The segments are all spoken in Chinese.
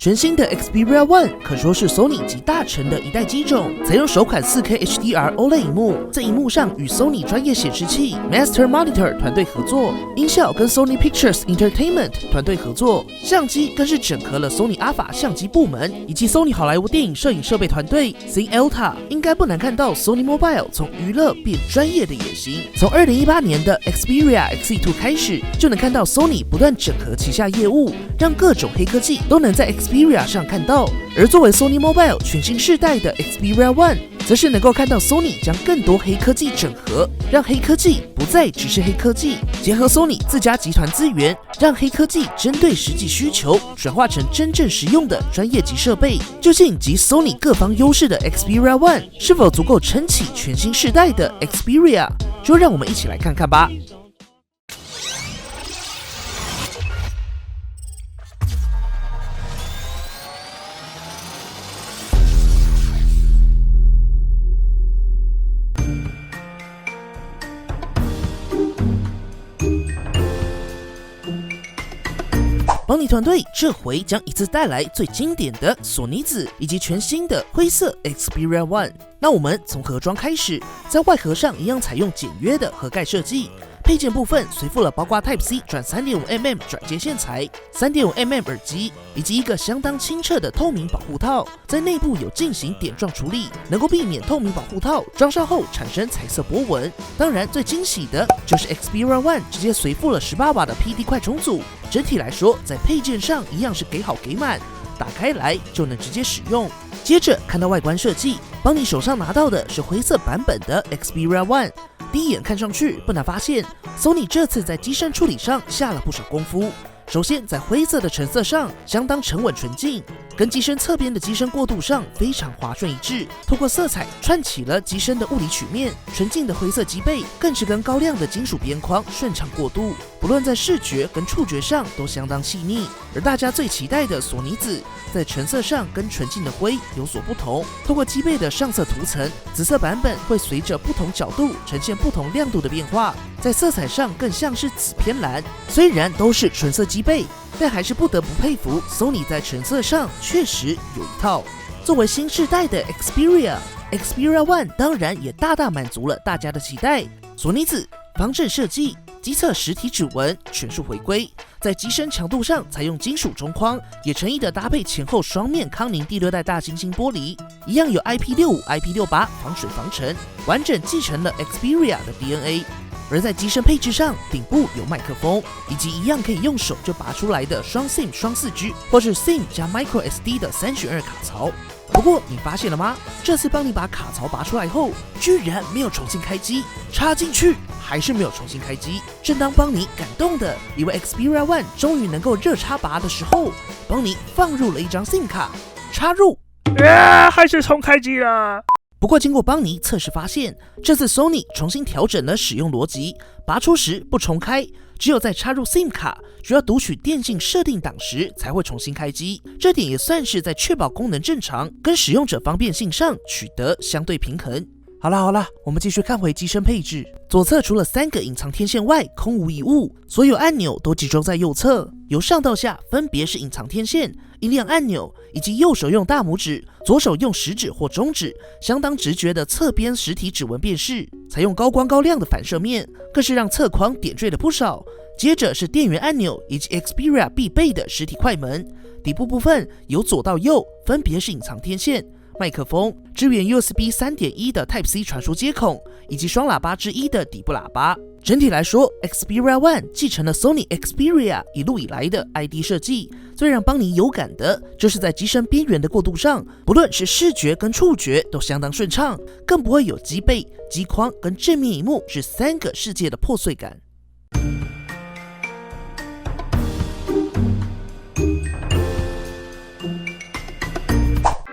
全新的 Xperia One 可说是 Sony 集大成的一代机种，采用首款 4K HDR OLED 萤幕，在萤幕上与 Sony 专业显示器 Master Monitor 团队合作，音效跟 Sony Pictures Entertainment 团队合作，相机更是整合了 Sony Alpha 相机部门以及 Sony 好莱坞电影摄影设备团队 Cinelta， 应该不难看到 Sony Mobile 从娱乐变专业的野心。从2018年的 Xperia XZ2 开始，就能看到 Sony 不断整合旗下业务，让各种黑科技都能在 Xperia 上看到。而作为 Sony Mobile 全新世代的 Xperia One， 则是能够看到 Sony 将更多黑科技整合，让黑科技不再只是黑科技，结合 Sony 自家集团资源，让黑科技针对实际需求转化成真正实用的专业级设备。究竟集 Sony 各方优势的 Xperia One 是否足够撑起全新世代的 Xperia？ 就让我们一起来看看吧。邦尼团队这回将一次带来最经典的索尼子以及全新的灰色 Xperia One。那我们从盒装开始，在外盒上一样采用简约的盒盖设计。配件部分随附了包括 Type-C 转 3.5mm 转接线材、3.5mm 耳机，以及一个相当清澈的透明保护套，在内部有进行点状处理，能够避免透明保护套装上后产生彩色波纹。当然，最惊喜的就是 Xperia One 直接随附了18瓦的 PD 快充组，整体来说在配件上一样是给好给满，打开来就能直接使用。接着看到外观设计，邦尼手上拿到的是灰色版本的 Xperia One。第一眼看上去，不难发现 Sony 这次在机身处理上下了不少功夫。首先在灰色的成色上相当沉稳纯净，跟机身侧边的机身过渡上非常滑顺一致，透过色彩串起了机身的物理曲面。纯净的灰色机背更是跟高亮的金属边框顺畅过渡，不论在视觉跟触觉上都相当细腻。而大家最期待的索尼子在成色上跟纯净的灰有所不同，透过机背的上色涂层，紫色版本会随着不同角度呈现不同亮度的变化，在色彩上更像是紫偏蓝。虽然都是纯色机背，但还是不得不佩服 Sony 在成色上确实有一套。作为新世代的 Xperia One 当然也大大满足了大家的期待。索尼子方正设计，机侧实体指纹全数回归，在机身强度上采用金属中框，也诚意的搭配前后双面康宁第6代大猩猩玻璃，一样有 IP65、IP68 防水防尘，完整继承了 Xperia 的 DNA。而在机身配置上，顶部有麦克风，以及一样可以用手就拔出来的双 SIM 双 4G 或是 SIM 加 microSD 的3选2卡槽。不过你发现了吗？这次帮你把卡槽拔出来后，居然没有重新开机，插进去还是没有重新开机。正当邦尼感动的以为 Xperia One 终于能够热插拔的时候，邦尼放入了一张 SIM 卡，插入，还是重开机了。不过经过邦尼测试发现，这次 Sony 重新调整了使用逻辑，拔出时不重开，只有在插入 SIM 卡主要读取电信设定档时才会重新开机。这点也算是在确保功能正常跟使用者方便性上取得相对平衡。好啦，我们继续看回机身配置。左侧除了3个隐藏天线外，空无一物，所有按钮都集中在右侧，由上到下分别是隐藏天线、音量按钮，以及右手用大拇指，左手用食指或中指，相当直觉的侧边实体指纹辨识，采用高光高亮的反射面，更是让侧框点缀了不少。接着是电源按钮以及 Xperia 必备的实体快门，底部部分由左到右分别是隐藏天线、麦克风、支援 USB 3.1 的 Type-C 传输接孔，以及双喇叭之一的底部喇叭。整体来说 Xperia One 继承了 Sony Xperia 一路以来的 ID 设计，最让邦尼有感的就是在机身边缘的过渡上，不论是视觉跟触觉都相当顺畅，更不会有机背、机框跟正面萤幕是3个世界的破碎感。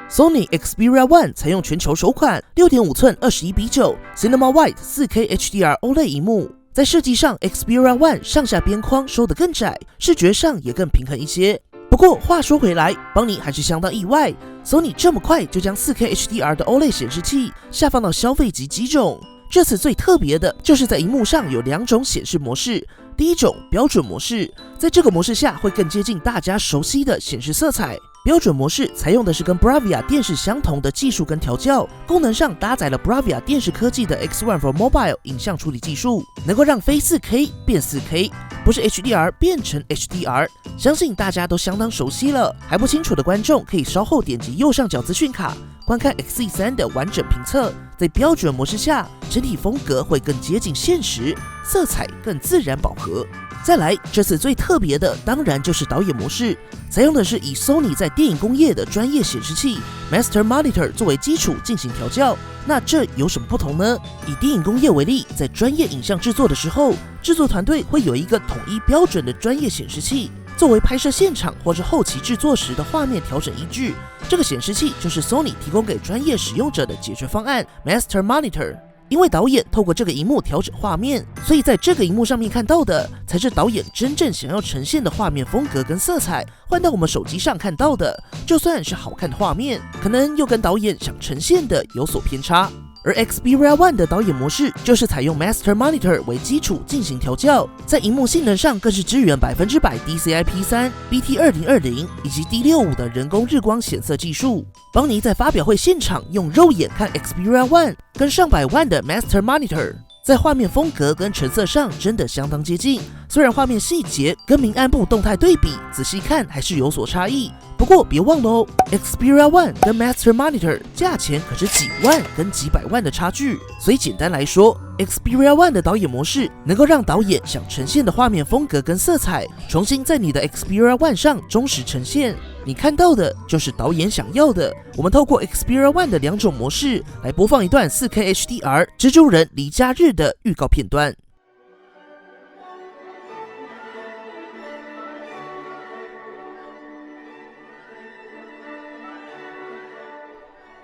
Sony Xperia One 采用全球首款 6.5 寸 21:9 Cinema Wide 4K HDR OLED 萤幕，在设计上 Xperia One 上下边框收得更窄，视觉上也更平衡一些。不过话说回来，邦尼还是相当意外 ，Sony 这么快就将 4K HDR 的 OLED 显示器下放到消费级机种。这次最特别的就是在萤幕上有2种显示模式，第一种标准模式，在这个模式下会更接近大家熟悉的显示色彩。标准模式采用的是跟 Bravia 电视相同的技术跟调教，功能上搭载了 Bravia 电视科技的 X1 for Mobile 影像处理技术，能够让非 4K 变 4K， 不是 HDR 变成 HDR， 相信大家都相当熟悉了。还不清楚的观众可以稍后点击右上角资讯卡，观看 XZ3 的完整评测。在标准模式下，整体风格会更接近现实，色彩更自然饱和。再来，这次最特别的当然就是导演模式，采用的是以 Sony 在电影工业的专业显示器 Master Monitor 作为基础进行调教。那这有什么不同呢？以电影工业为例，在专业影像制作的时候，制作团队会有一个统一标准的专业显示器，作为拍摄现场或是后期制作时的画面调整依据。这个显示器就是 Sony 提供给专业使用者的解决方案 Master Monitor。因为导演透过这个荧幕调整画面，所以在这个荧幕上面看到的才是导演真正想要呈现的画面风格跟色彩。换到我们手机上看到的，就算是好看的画面，可能又跟导演想呈现的有所偏差。而 Xperia One 的导演模式就是采用 Master Monitor 为基础进行调教，在荧幕性能上更是支援100% DCI-P3、BT2020 以及 D65 的人工日光显色技术。邦尼在发表会现场用肉眼看 Xperia One 跟上百万的 Master Monitor， 在画面风格跟成色上真的相当接近，虽然画面细节跟明暗部动态对比，仔细看还是有所差异。不过别忘了哦 ，Xperia One 跟 Master Monitor 价钱可是几万跟几百万的差距，所以简单来说 ，Xperia One 的导演模式能够让导演想呈现的画面风格跟色彩，重新在你的 Xperia One 上忠实呈现。你看到的就是导演想要的。我们透过 Xperia One 的2种模式来播放一段 4K HDR 蜘蛛人离家日的预告片段。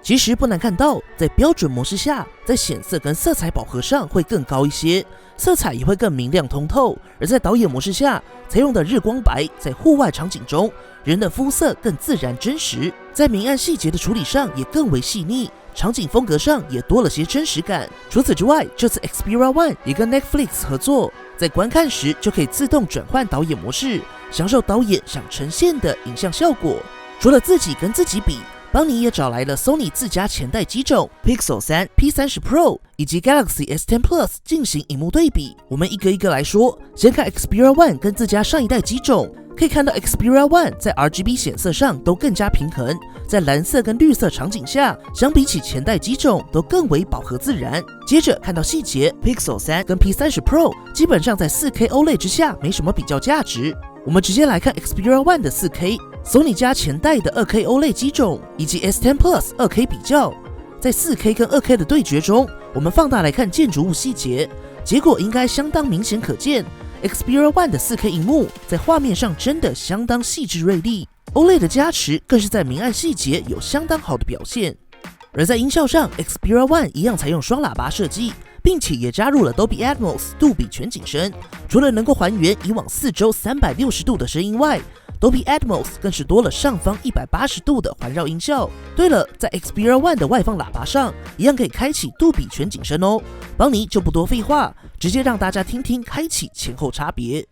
其实不难看到，在标准模式下，在显色跟色彩饱和上会更高一些，色彩也会更明亮通透。而在导演模式下，采用的日光白，在户外场景中，人的肤色更自然真实，在明暗细节的处理上也更为细腻，场景风格上也多了些真实感。除此之外，这次 Xperia One 也跟 Netflix 合作，在观看时就可以自动转换导演模式，享受导演想呈现的影像效果。除了自己跟自己比，邦尼也找来了 Sony 自家前代机种 Pixel 3、P30 Pro 以及 Galaxy S10 Plus 进行萤幕对比。我们一个一个来说，先看 Xperia One 跟自家上一代机种，可以看到 Xperia One 在 RGB 显色上都更加平衡，在蓝色跟绿色场景下，相比起前代机种都更为饱和自然。接着看到细节 ，Pixel 3跟 P30 Pro 基本上在 4K OLED 之下没什么比较价值。我们直接来看 Xperia One 的 4K。Sony 家前代的 2K OLED 机种以及 S10 Plus 2K 比较，在 4K 跟 2K 的对决中，我们放大来看建筑物细节，结果应该相当明显可见。Xperia One 的 4K 萤幕在画面上真的相当细致锐利 ，OLED 的加持更是在明暗细节有相当好的表现。而在音效上 ，Xperia One 一样采用双喇叭设计，并且也加入了 Dolby Atmos 杜比全景声，除了能够还原以往4周360度的声音外，Dolby Atmos 更是多了上方180度的环绕音效。对了，在 Xperia One 的外放喇叭上，一样可以开启杜比全景声哦。邦尼就不多废话，直接让大家听听开启前后差别。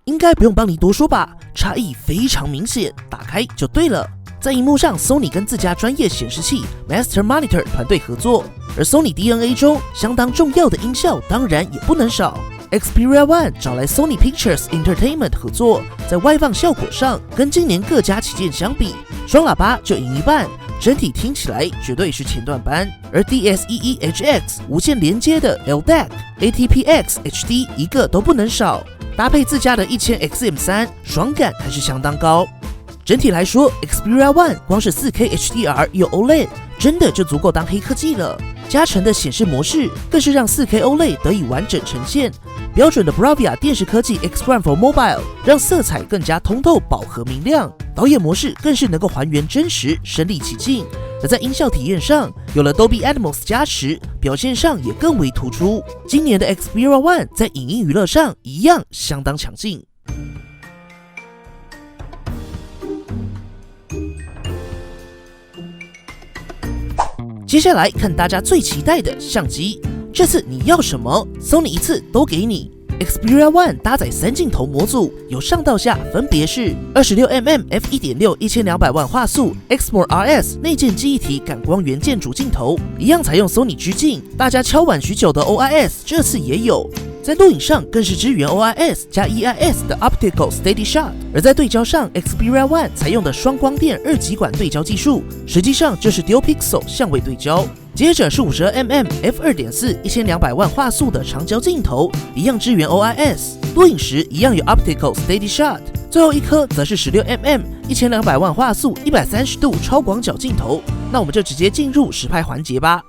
应该不用帮你多说吧，差异非常明显，打开就对了。在荧幕上 ，Sony 跟自家专业显示器 Master Monitor 团队合作，而 Sony DNA 中相当重要的音效当然也不能少。Xperia One 找来 Sony Pictures Entertainment 合作，在外放效果上跟今年各家旗舰相比，双喇叭就赢一半，整体听起来绝对是前段班。而 DSEE-HX 无线连接的 LDAC、ATPX HD 一个都不能少。搭配自家的1000XM3，爽感还是相当高。整体来说 ，Xperia One 光是 4K HDR 又 OLED， 真的就足够当黑科技了。加成的显示模式更是让 4K OLED 得以完整呈现。标准的 Bravia 电视科技 X1 for Mobile 让色彩更加通透、饱和明亮。导演模式更是能够还原真实，身临其境。而在音效体验上，有了 Dolby Atmos 加持，表现上也更为突出。今年的 Xperia One 在影音娱乐上一样相当强劲。接下来看大家最期待的相机，这次你要什么 ，Sony 一次都给你。Xperia One 搭载3镜头模组，由上到下分别是 26mm f1.6 1200万画素 Exmor RS 内建记忆体感光元件主镜头，一样采用 Sony 直径，大家敲碗许久的 OIS 这次也有。在录影上更是支援 OIS 加 EIS 的 Optical Steady Shot， 而在对焦上 Xperia One 采用的双光电2极管对焦技术，实际上这是 Dual Pixel 相位对焦。接着是 52mm f2.4 1200万画素的长焦镜头，一样支援 OIS， 录影时一样有 Optical Steady Shot。最后一颗则是 16mm 1200万画素130度超广角镜头。那我们就直接进入实拍环节吧。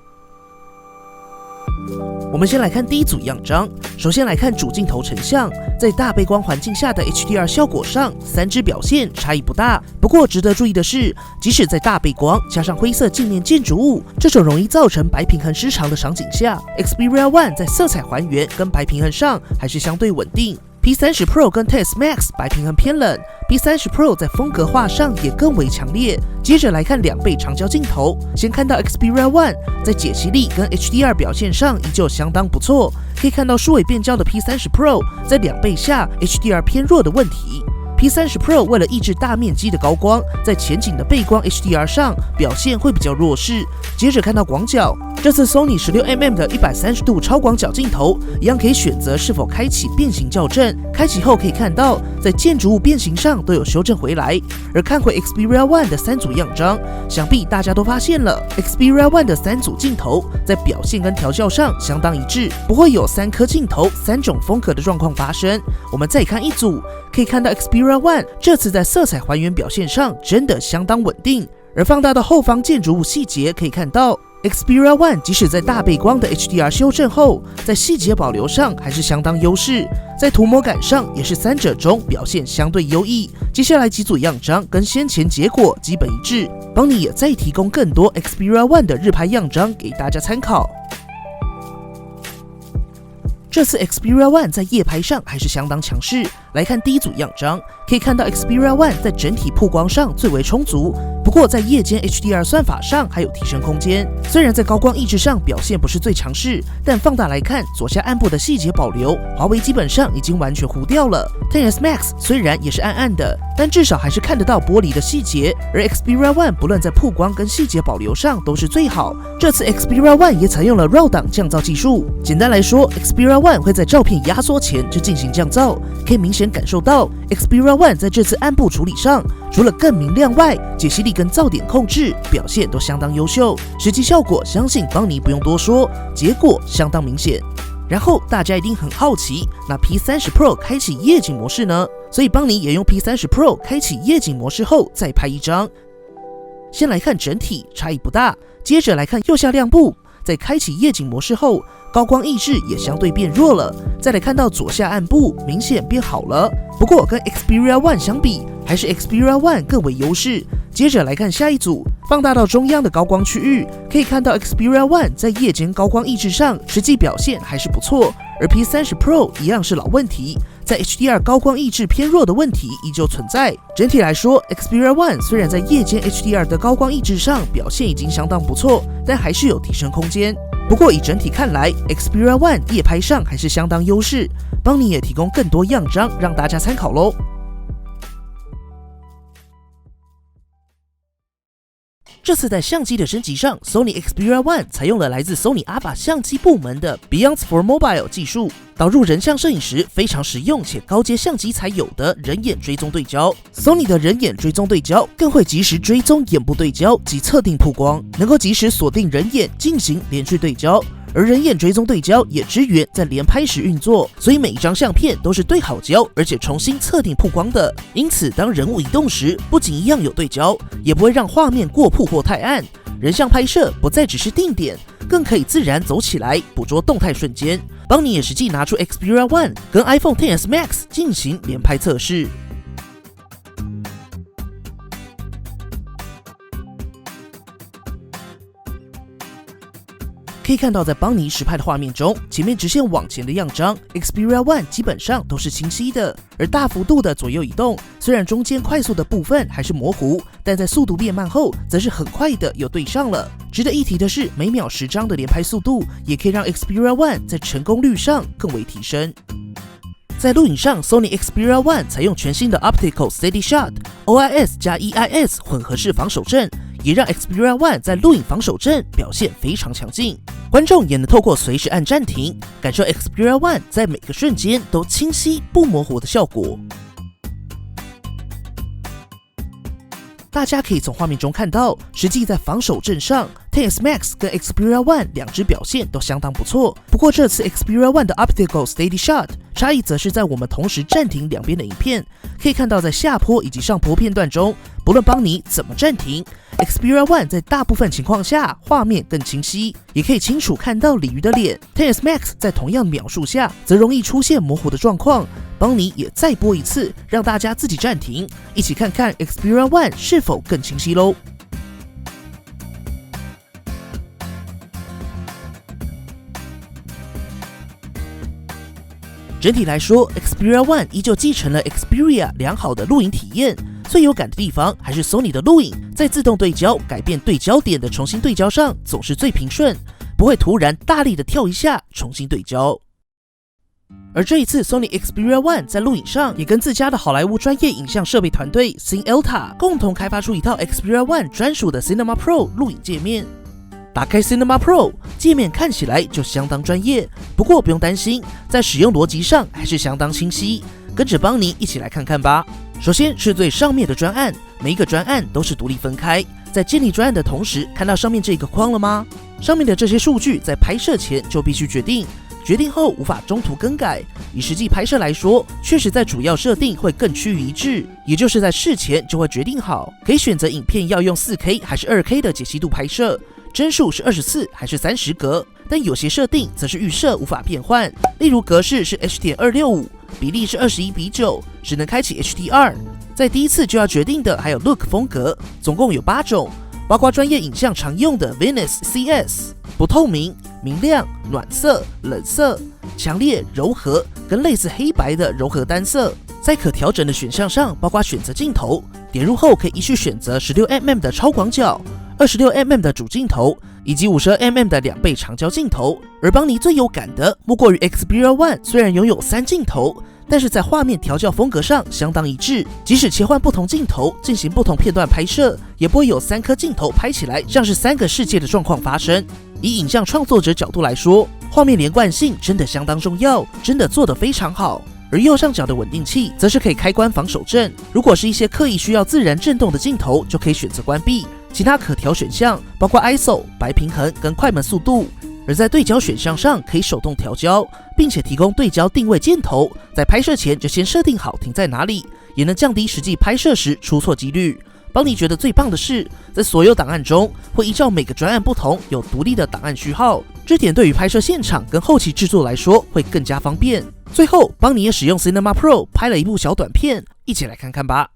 我们先来看第一组样张，首先来看主镜头成像，在大背光环境下的 HDR 效果上，3支表现差异不大。不过值得注意的是，即使在大背光加上灰色镜面建筑物这种容易造成白平衡失常的场景下 ，Xperia One 在色彩还原跟白平衡上还是相对稳定。P30 Pro 跟 X Max 白平衡偏冷 ，P30 Pro 在风格化上也更为强烈。接着来看2倍长焦镜头，先看到 Xperia One 在解析力跟 HDR 表现上依旧相当不错，可以看到数位变焦的 P30 Pro 在2倍下 HDR 偏弱的问题。P30 Pro 为了抑制大面积的高光，在前景的背光 HDR 上表现会比较弱势。接着看到广角，这次 Sony 16mm 的130度超广角镜头，一样可以选择是否开启变形校正。开启后可以看到，在建筑物变形上都有修正回来。而看回 Xperia One 的3组样张，想必大家都发现了 ，Xperia One 的3组镜头在表现跟调校上相当一致，不会有3颗镜头3种风格的状况发生。我们再看一组，可以看到 Xperia One 这次在色彩还原表现上真的相当稳定。而放大到后方建筑物细节，可以看到 Xperia One 即使在大背光的 HDR 修正后，在细节保留上还是相当优势，在涂抹感上也是3者中表现相对优异。接下来几组样张跟先前结果基本一致，帮你也再提供更多 Xperia One 的日拍样张给大家参考。这次 Xperia One 在夜拍上还是相当强势。来看第一组样张，可以看到 Xperia One 在整体曝光上最为充足，不过在夜间 HDR 算法上还有提升空间。虽然在高光抑制上表现不是最强势，但放大来看，左下暗部的细节保留，华为基本上已经完全糊掉了。10S Max 虽然也是暗暗的，但至少还是看得到玻璃的细节，而 Xperia One 不论在曝光跟细节保留上都是最好。这次 Xperia One 也采用了 RAW 档降噪技术，简单来说 ，Xperia One 会在照片压缩前就进行降噪，可以明显感受到 Xperia One 在这次暗部处理上，除了更明亮外，解析力跟噪点控制表现都相当优秀。实际效果相信邦尼不用多说，结果相当明显。然后大家一定很好奇，那 P30 Pro 开启夜景模式呢？所以邦尼也用 P30 Pro 开启夜景模式后再拍一张。先来看整体差异不大，接着来看右下亮部，在开启夜景模式后，高光抑制也相对变弱了。再来看到左下暗部明显变好了，不过跟 Xperia One 相比，还是 Xperia One 更为优势。接着来看下一组，放大到中央的高光区域，可以看到 Xperia One 在夜间高光抑制上实际表现还是不错，而 P30 Pro 一样是老问题，在 HDR 高光抑制偏弱的问题依旧存在。整体来说 ，Xperia One 虽然在夜间 HDR 的高光抑制上表现已经相当不错，但还是有提升空间。不过以整体看来 ，Xperia One 夜拍上还是相当优势，邦尼也提供更多样张让大家参考咯。这次在相机的升级上 ，Sony Xperia One 采用了来自 Sony Alpha 相机部门的 Beyond for Mobile 技术，导入人像摄影时非常实用且高阶相机才有的人眼追踪对焦。Sony 的人眼追踪对焦更会及时追踪眼部对焦及测定曝光，能够及时锁定人眼进行连续对焦。而人眼追踪对焦也支援在连拍时运作，所以每一张相片都是对好焦，而且重新测定曝光的。因此，当人物移动时，不仅一样有对焦，也不会让画面过曝或太暗。人像拍摄不再只是定点，更可以自然走起来，捕捉动态瞬间。邦尼也实际拿出 Xperia One 跟 iPhone XS Max 进行连拍测试。可以看到，在邦尼实拍的画面中，前面直线往前的样张 Xperia One 基本上都是清晰的，而大幅度的左右移动，虽然中间快速的部分还是模糊，但在速度变慢后，则是很快的又对上了。值得一提的是，每秒10张的连拍速度，也可以让 Xperia One 在成功率上更为提升。在录影上 ，Sony Xperia One 采用全新的 Optical Steady Shot、OIS 加 EIS 混合式防手震，也让 Xperia One 在录影防手震表现非常强劲。观众也能透过随时按暂停，感受 Xperia One 在每个瞬间都清晰不模糊的效果。大家可以从画面中看到，实际在防守阵上 XS Max 跟 Xperia One 两支表现都相当不错。不过这次 Xperia One 的 Optical Steady Shot 差异则是在我们同时暂停两边的影片，可以看到在下坡以及上坡片段中，不论邦尼怎么暂停 ，Xperia One 在大部分情况下画面更清晰，也可以清楚看到鲤鱼的脸。XS Max 在同样描述下，则容易出现模糊的状况。邦尼也再播一次，让大家自己暂停，一起看看 Xperia One 是否更清晰喽。整体来说 ，Xperia One 依旧继承了 Xperia 良好的录影体验。最有感的地方还是 Sony 的录影，在自动对焦、改变对焦点的重新对焦上总是最平顺，不会突然大力的跳一下重新对焦。而这一次 Sony Xperia One 在录影上也跟自家的好莱坞专业影像设备团队 Cinelta 共同开发出一套 Xperia One 专属的 Cinema Pro 录影界面。打开 Cinema Pro 界面看起来就相当专业，不过不用担心，在使用逻辑上还是相当清晰。跟着邦尼一起来看看吧。首先是最上面的专案，每一个专案都是独立分开。在建立专案的同时，看到上面这个框了吗？上面的这些数据在拍摄前就必须决定，决定后无法中途更改。以实际拍摄来说，确实在主要设定会更趋于一致，也就是在事前就会决定好，可以选择影片要用 4K 还是 2K 的解析度拍摄，帧数是24还是30格。但有些设定则是预设无法变换，例如格式是 H.265， 比例是21:9，只能开启 HDR。在第一次就要决定的还有 Look 风格，总共有8种，包括专业影像常用的 Venice CS、不透明、明亮、暖色、冷色、强烈、柔和跟类似黑白的柔和单色。在可调整的选项上，包括选择镜头，点入后可以依序选择 16mm 的超广角、26mm 的主镜头以及52mm 的2倍长焦镜头。而邦尼最有感的莫过于 Xperia One 虽然拥有3镜头，但是在画面调教风格上相当一致，即使切换不同镜头进行不同片段拍摄，也不会有3颗镜头拍起来像是3个世界的状况发生。以影像创作者角度来说，画面连贯性真的相当重要，真的做得非常好。而右上角的稳定器则是可以开关防手震，如果是一些刻意需要自然震动的镜头，就可以选择关闭。其他可调选项包括 ISO、白平衡跟快门速度。而在对焦选项上可以手动调焦，并且提供对焦定位箭头，在拍摄前就先设定好停在哪里，也能降低实际拍摄时出错几率。邦尼觉得最棒的是，在所有档案中会依照每个专案不同有独立的档案序号，这点对于拍摄现场跟后期制作来说会更加方便。最后，邦尼也使用 Cinema Pro 拍了一部小短片，一起来看看吧。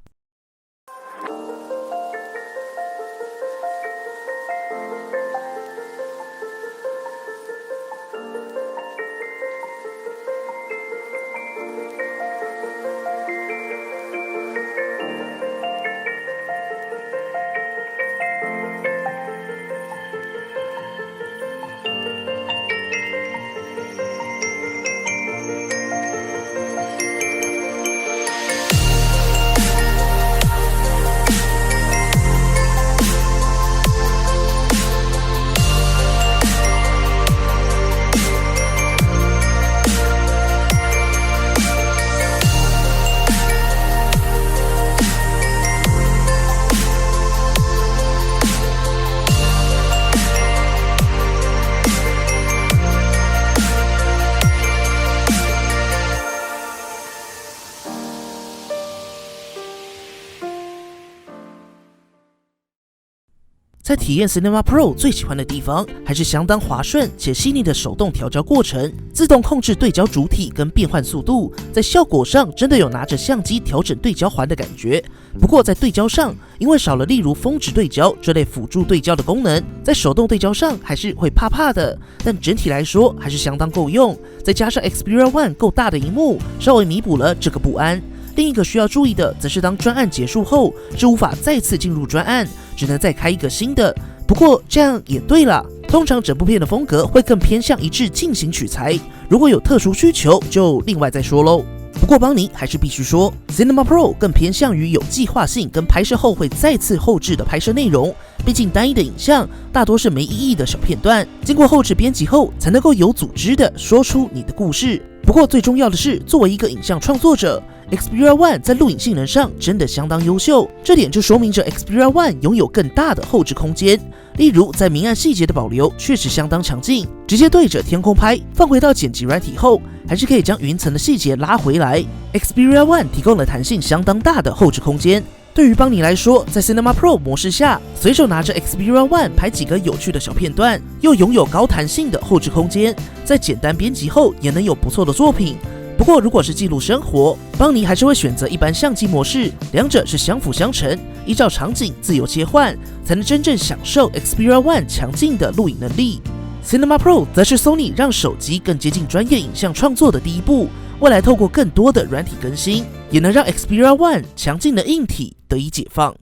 在体验 Cinema Pro 最喜欢的地方，还是相当滑顺且细腻的手动调焦过程，自动控制对焦主体跟变换速度，在效果上真的有拿着相机调整对焦环的感觉。不过在对焦上，因为少了例如峰值对焦这类辅助对焦的功能，在手动对焦上还是会怕怕的，但整体来说还是相当够用。再加上 Xperia One 够大的萤幕，稍微弥补了这个不安。另一个需要注意的，则是当专案结束后，是无法再次进入专案，只能再开一个新的。不过这样也对啦，通常整部片的风格会更偏向一致进行取材，如果有特殊需求，就另外再说喽。不过邦尼还是必须说 ，Cinema Pro 更偏向于有计划性跟拍摄后会再次后制的拍摄内容。毕竟单一的影像大多是没意义的小片段，经过后制编辑后，才能够有组织的说出你的故事。不过最重要的是，作为一个影像创作者，Xperia One 在录影性能上真的相当优秀，这点就说明着 Xperia One 拥有更大的后置空间。例如，在明暗细节的保留确实相当强劲，直接对着天空拍，放回到剪辑软体后，还是可以将云层的细节拉回来。Xperia One 提供了弹性相当大的后置空间。对于邦尼来说，在 Cinema Pro 模式下，随手拿着 Xperia One 拍几个有趣的小片段，又拥有高弹性的后置空间，在简单编辑后也能有不错的作品。不过，如果是记录生活，邦尼还是会选择一般相机模式，两者是相辅相成，依照场景自由切换，才能真正享受 Xperia One 强劲的录影能力。Cinema Pro 则是 Sony 让手机更接近专业影像创作的第一步，未来透过更多的软体更新，也能让 Xperia One 强劲的硬体得以解放。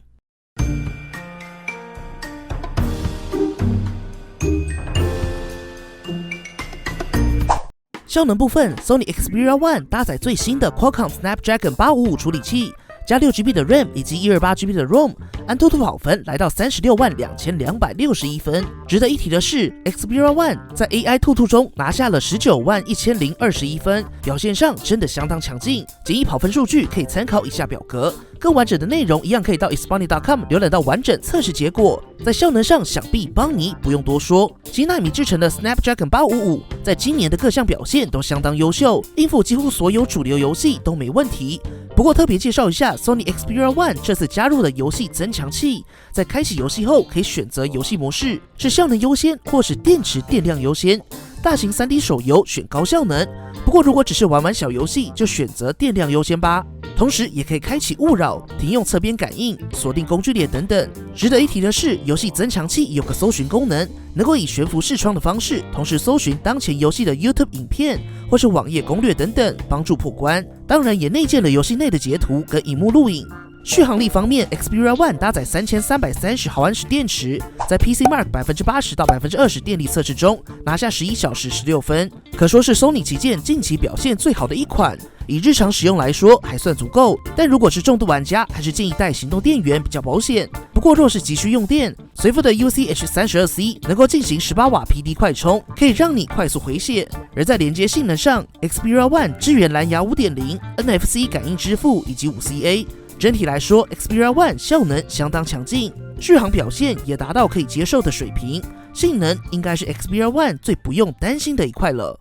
效能部分 ，Sony Xperia One 搭载最新的 Qualcomm Snapdragon 855处理器，加 6GB 的 RAM 以及 128GB 的 ROM， 安兔兔跑分来到362261分。值得一提的是 ，Xperia One 在 AI 兔兔中拿下了191021分，表现上真的相当强劲。简易跑分数据可以参考以下表格，更完整的内容一样可以到 Xpony.com 浏览到完整测试结果。在效能上，想必邦尼不用多说，7奈米制成的 Snapdragon 855在今年的各项表现都相当优秀，应付几乎所有主流游戏都没问题。不过特别介绍一下 Sony Xperia One 这次加入了游戏增强器，在开启游戏后可以选择游戏模式，是效能优先或是电池电量优先。大型 3D 手游选高效能，不过如果只是玩玩小游戏，就选择电量优先吧。同时也可以开启勿扰、停用侧边感应、锁定工具列等等。值得一提的是，游戏增强器有个搜寻功能，能够以悬浮视窗的方式，同时搜寻当前游戏的 YouTube 影片或是网页攻略等等，帮助破关。当然也内建了游戏内的截图跟萤幕录影。续航力方面 ，Xperia One 搭载3330毫安时电池，在 PCMark 80%到20%电力测试中拿下11小时16分，可说是 Sony 旗舰近期表现最好的一款。以日常使用来说还算足够，但如果是重度玩家，还是建议带行动电源比较保险。不过若是急需用电，随附的 UCH32C 能够进行18瓦 PD 快充，可以让你快速回血。而在连接性能上 ，Xperia One 支援蓝牙 5.0、NFC 感应支付以及5CA。整体来说 ，Xperia One 效能相当强劲，续航表现也达到可以接受的水平，性能应该是 Xperia One 最不用担心的一块了。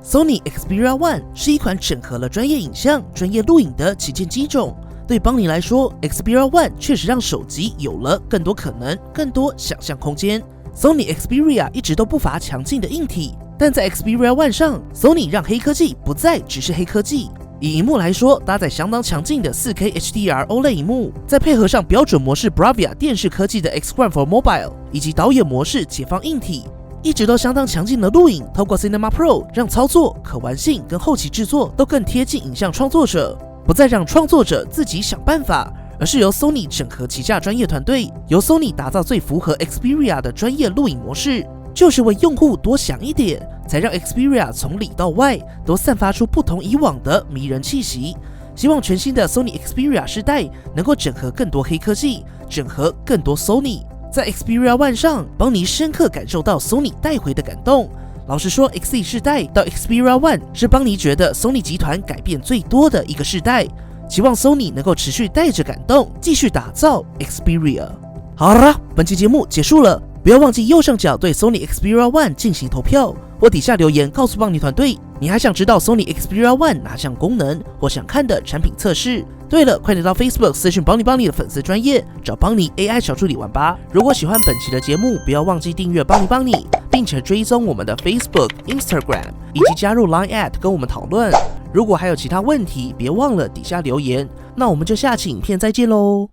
Sony Xperia One 是一款整合了专业影像、专业录影的旗舰机种。对邦尼来说 ，Xperia One 确实让手机有了更多可能、更多想象空间。Sony Xperia 一直都不乏强劲的硬体，但在 Xperia One 上 ，Sony 让黑科技不再只是黑科技。以萤幕来说，搭载相当强劲的 4K HDR OLED 萤幕，再配合上标准模式 Bravia 电视科技的 X1 for Mobile 以及导演模式解放硬体，一直都相当强劲的录影，透过 Cinema Pro 让操作、可玩性跟后期制作都更贴近影像创作者，不再让创作者自己想办法。而是由 Sony 整合旗下专业团队，由 Sony 打造最符合 Xperia 的专业录影模式，就是为用户多想一点，才让 Xperia 从里到外都散发出不同以往的迷人气息。希望全新的 Sony Xperia 世代能够整合更多黑科技，整合更多 Sony。在 Xperia One 上，邦尼深刻感受到 Sony 带回的感动。老实说 ，XZ 世代到 Xperia One 是邦尼觉得 Sony 集团改变最多的一个世代。希望 Sony 能够持续带着感动，继续打造 Xperia。好了，本期节目结束了，不要忘记右上角对 Sony Xperia One 进行投票，或底下留言告诉邦尼团队你还想知道 Sony Xperia One 哪项功能，或想看的产品测试？对了，快点到 Facebook 私讯邦尼的粉丝专页，找邦尼 AI 小助理玩吧。如果喜欢本期的节目，不要忘记订阅邦尼，并且追踪我们的 Facebook、Instagram， 以及加入 Line@ 跟我们讨论。如果还有其他问题，别忘了底下留言。那我们就下期影片再见喽。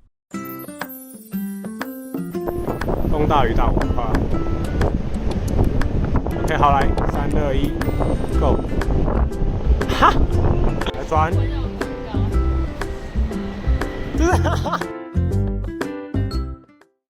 东大鱼大火快 ！OK， 好来，3、2、1 ，Go！ 哈，来转，哈哈。